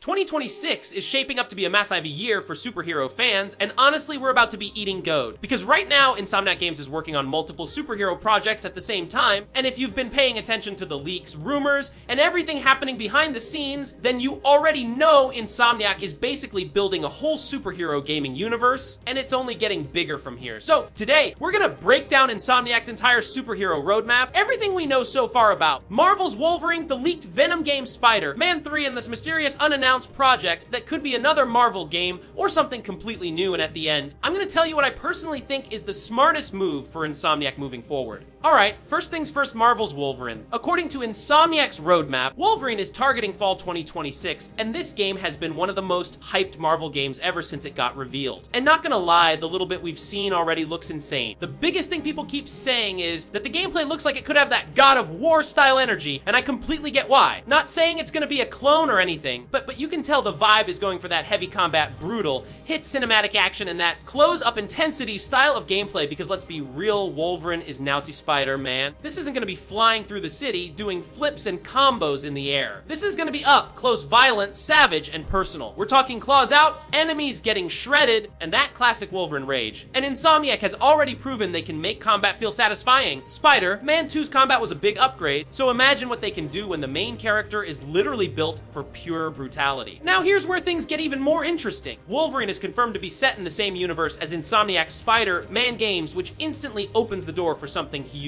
2026 is shaping up to be a massive year for superhero fans, and honestly, we're about to be eating goad. Because right now, Insomniac Games is working on multiple superhero projects at the same time, and if you've been paying attention to the leaks, rumors, and everything happening behind the scenes, then you already know Insomniac is basically building a whole superhero gaming universe, and it's only getting bigger from here. So today, we're gonna break down Insomniac's entire superhero roadmap, everything we know so far about Marvel's Wolverine, the leaked Venom game Spider-Man 3, and this mysterious unannounced project that could be another Marvel game or something completely new, and at the end, I'm gonna tell you what I personally think is the smartest move for Insomniac moving forward. Alright, first things first, Marvel's Wolverine. According to Insomniac's roadmap, Wolverine is targeting fall 2026, and this game has been one of the most hyped Marvel games ever since it got revealed. And not gonna lie, the little bit we've seen already looks insane. The biggest thing people keep saying is that the gameplay looks like it could have that God of War style energy, and I completely get why. Not saying it's gonna be a clone or anything, but you can tell the vibe is going for that heavy combat, brutal, hit cinematic action, and that close-up intensity style of gameplay, because let's be real, Wolverine is now to Spider-Man. This isn't gonna be flying through the city, doing flips and combos in the air. This is gonna be up, close, violent, savage, and personal. We're talking claws out, enemies getting shredded, and that classic Wolverine rage. And Insomniac has already proven they can make combat feel satisfying. Spider-Man 2's combat was a big upgrade, so imagine what they can do when the main character is literally built for pure brutality. Now here's where things get even more interesting. Wolverine is confirmed to be set in the same universe as Insomniac's Spider-Man games, which instantly opens the door for something huge.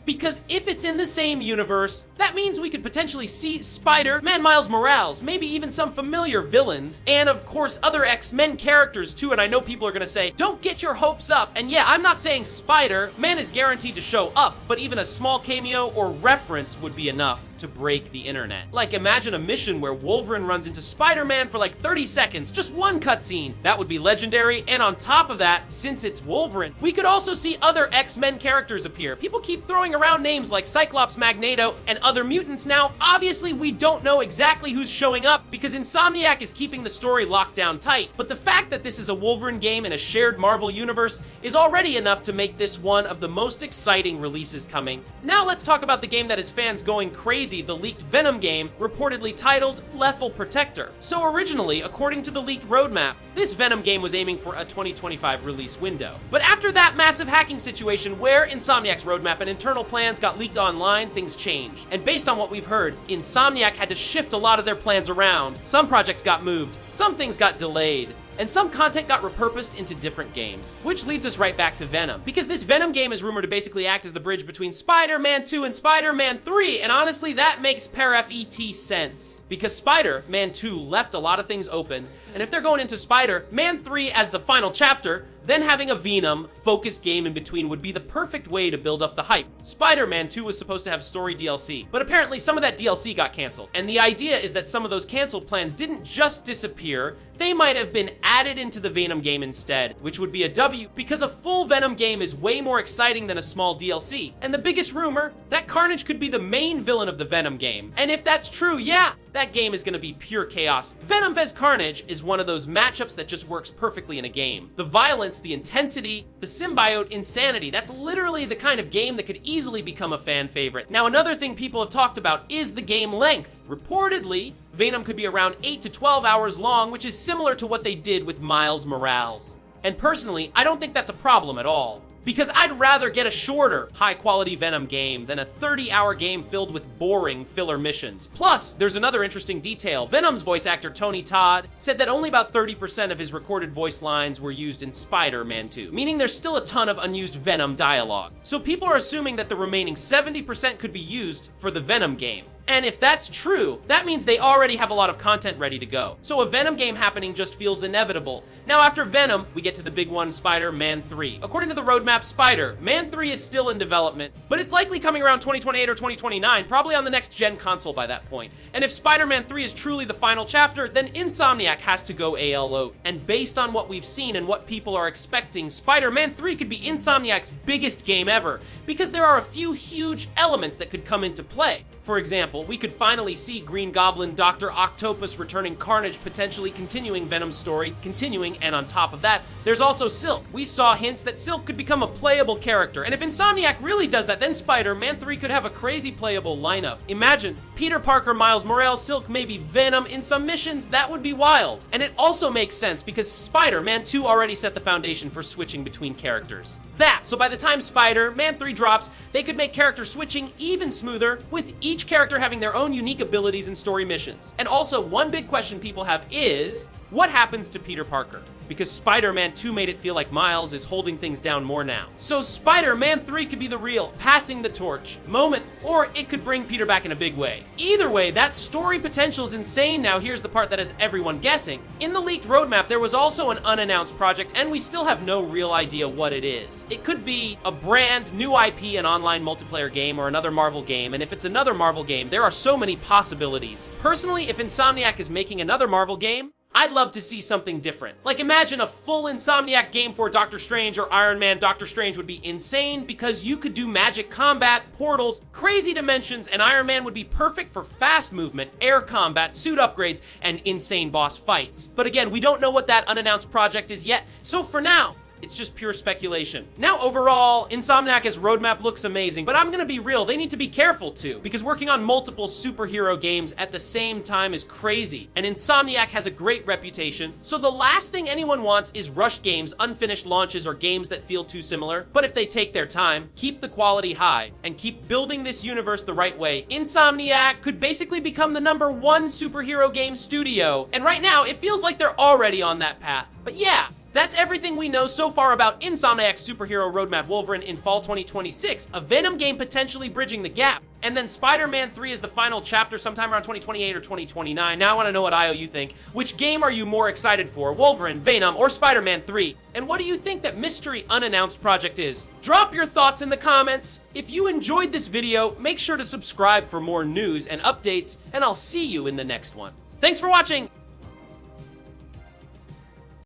Because if it's in the same universe, that means we could potentially see Spider-Man, Miles Morales, maybe even some familiar villains, and of course other X-Men characters too. And I know people are gonna say, don't get your hopes up. And yeah, I'm not saying Spider-Man is guaranteed to show up, but even a small cameo or reference would be enough to break the internet. Like, imagine a mission where Wolverine runs into Spider-Man for like 30 seconds, just one cutscene. That would be legendary, and on top of that, since it's Wolverine, we could also see other X-Men characters appear. People keep throwing around names like Cyclops, Magneto, and other mutants now. Obviously, we don't know exactly who's showing up because Insomniac is keeping the story locked down tight, but the fact that this is a Wolverine game in a shared Marvel universe is already enough to make this one of the most exciting releases coming. Now let's talk about the game that has fans going crazy, the leaked Venom game, reportedly titled Lethal Protector. So originally, according to the leaked roadmap, this Venom game was aiming for a 2025 release window. But after that massive hacking situation where Insomniac's roadmap and internal plans got leaked online, things changed. And based on what we've heard, Insomniac had to shift a lot of their plans around. Some projects got moved, some things got delayed, and some content got repurposed into different games. Which leads us right back to Venom, because this Venom game is rumored to basically act as the bridge between Spider-Man 2 and Spider-Man 3, and honestly, that makes per-FET sense. Because Spider-Man 2 left a lot of things open, and if they're going into Spider-Man 3 as the final chapter, then having a Venom-focused game in between would be the perfect way to build up the hype. Spider-Man 2 was supposed to have story DLC, but apparently some of that DLC got canceled. And the idea is that some of those canceled plans didn't just disappear, they might have been added into the Venom game instead, which would be a W, because a full Venom game is way more exciting than a small DLC. And the biggest rumor, that Carnage could be the main villain of the Venom game. And if that's true, yeah, that game is gonna be pure chaos. Venom vs Carnage is one of those matchups that just works perfectly in a game. The violence, the intensity, the symbiote insanity, that's literally the kind of game that could easily become a fan favorite. Now, another thing people have talked about is the game length. Reportedly, Venom could be around 8 to 12 hours long, which is similar to what they did with Miles Morales. And personally, I don't think that's a problem at all. Because I'd rather get a shorter, high-quality Venom game than a 30-hour game filled with boring filler missions. Plus, there's another interesting detail. Venom's voice actor Tony Todd said that only about 30% of his recorded voice lines were used in Spider-Man 2, meaning there's still a ton of unused Venom dialogue. So people are assuming that the remaining 70% could be used for the Venom game. And if that's true, that means they already have a lot of content ready to go. So a Venom game happening just feels inevitable. Now after Venom, we get to the big one, Spider-Man 3. According to the roadmap, Spider-Man 3 is still in development, but it's likely coming around 2028 or 2029, probably on the next gen console by that point. And if Spider-Man 3 is truly the final chapter, then Insomniac has to go ALO. And based on what we've seen and what people are expecting, Spider-Man 3 could be Insomniac's biggest game ever, because there are a few huge elements that could come into play. For example, example, we could finally see Green Goblin, Dr. Octopus returning, Carnage potentially continuing Venom's story, and on top of that, there's also Silk. We saw hints that Silk could become a playable character, and if Insomniac really does that, then Spider-Man 3 could have a crazy playable lineup. Imagine Peter Parker, Miles Morales, Silk, maybe Venom in some missions. That would be wild. And it also makes sense because Spider-Man 2 already set the foundation for switching between characters. So by the time Spider-Man 3 drops, they could make character switching even smoother, with each character having their own unique abilities and story missions. And also, one big question people have is, what happens to Peter Parker? Because Spider-Man 2 made it feel like Miles is holding things down more now. So Spider-Man 3 could be the real passing the torch moment, or it could bring Peter back in a big way. Either way, that story potential is insane. Now here's the part that has everyone guessing. In the leaked roadmap, there was also an unannounced project, and we still have no real idea what it is. It could be a brand new IP, an online multiplayer game, or another Marvel game, and if it's another Marvel game, there are so many possibilities. Personally, if Insomniac is making another Marvel game, I'd love to see something different. Like, imagine a full Insomniac game for Doctor Strange or Iron Man. Doctor Strange would be insane because you could do magic combat, portals, crazy dimensions, and Iron Man would be perfect for fast movement, air combat, suit upgrades, and insane boss fights. But again, we don't know what that unannounced project is yet, so for now, it's just pure speculation. Now, overall, Insomniac's roadmap looks amazing, but I'm gonna be real, they need to be careful too, because working on multiple superhero games at the same time is crazy, and Insomniac has a great reputation, so the last thing anyone wants is rushed games, unfinished launches, or games that feel too similar. But if they take their time, keep the quality high, and keep building this universe the right way, Insomniac could basically become the #1 superhero game studio, and right now, it feels like they're already on that path. But yeah, that's everything we know so far about Insomniac's superhero roadmap: Wolverine in fall 2026, a Venom game potentially bridging the gap, and then Spider-Man 3 is the final chapter sometime around 2028 or 2029. Now I want to know what you think. Which game are you more excited for, Wolverine, Venom, or Spider-Man 3? And what do you think that mystery unannounced project is? Drop your thoughts in the comments. If you enjoyed this video, make sure to subscribe for more news and updates, and I'll see you in the next one. Thanks for watching!